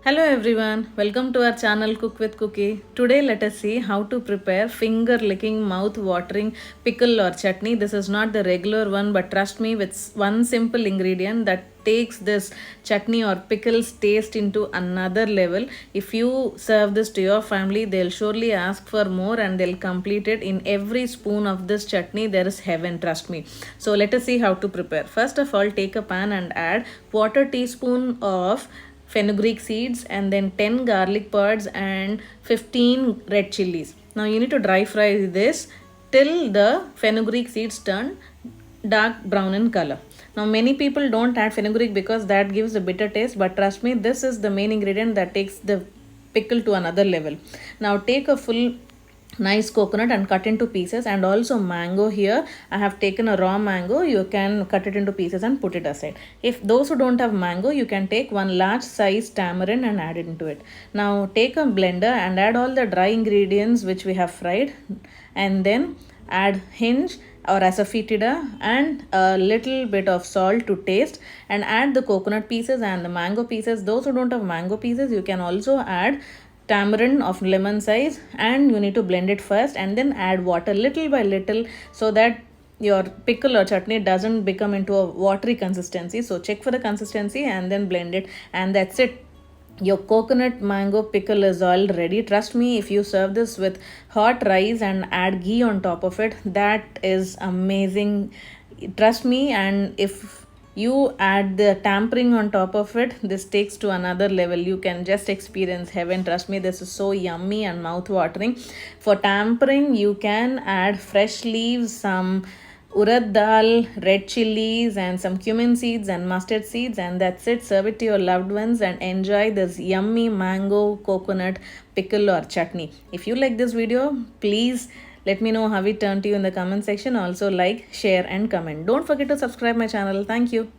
Hello everyone, welcome to our channel Cook with Cookie. Today let us see how to prepare finger licking mouth watering pickle or chutney. This is not the regular one, but trust me, with one simple ingredient that takes this chutney or pickles taste into another level. If you serve this to your family, they'll surely ask for more and they'll complete it. In every spoon of this chutney there is heaven, trust me. So let us see how to prepare. First of all, take a pan and add quarter teaspoon of fenugreek seeds and then 10 garlic pods and 15 red chilies. Now you need to dry fry this till the fenugreek seeds turn dark brown in color. Now many people don't add fenugreek because that gives a bitter taste, but trust me, this is the main ingredient that takes the pickle to another level. Now take a full nice coconut and cut into pieces, and also mango. Here I have taken a raw mango. You can cut it into pieces and put it aside. If those who don't have mango, you can take one large size tamarind and add it into it. Now take a blender and add all the dry ingredients which we have fried, and then add hinge or asafoetida and a little bit of salt to taste, and add the coconut pieces and the mango pieces. Those who don't have mango pieces, you can also add tamarind of lemon size, and you need to blend it first and then add water little by little so that your pickle or chutney doesn't become into a watery consistency. So check for the consistency and then blend it, and that's it. Your coconut mango pickle is all ready. Trust me, if you serve this with hot rice and add ghee on top of it, that is amazing. Trust me. And if you add the tampering on top of it, this takes to another level. You can just experience heaven. Trust me, this is so yummy and mouth watering. For tampering, you can add fresh leaves, some urad dal, red chilies, and some cumin seeds and mustard seeds, and that's it. Serve it to your loved ones and enjoy this yummy mango coconut pickle or chutney. If you like this video, please let me know how it turned to you in the comment section. Also like, share and comment. Don't forget to subscribe my channel. Thank you.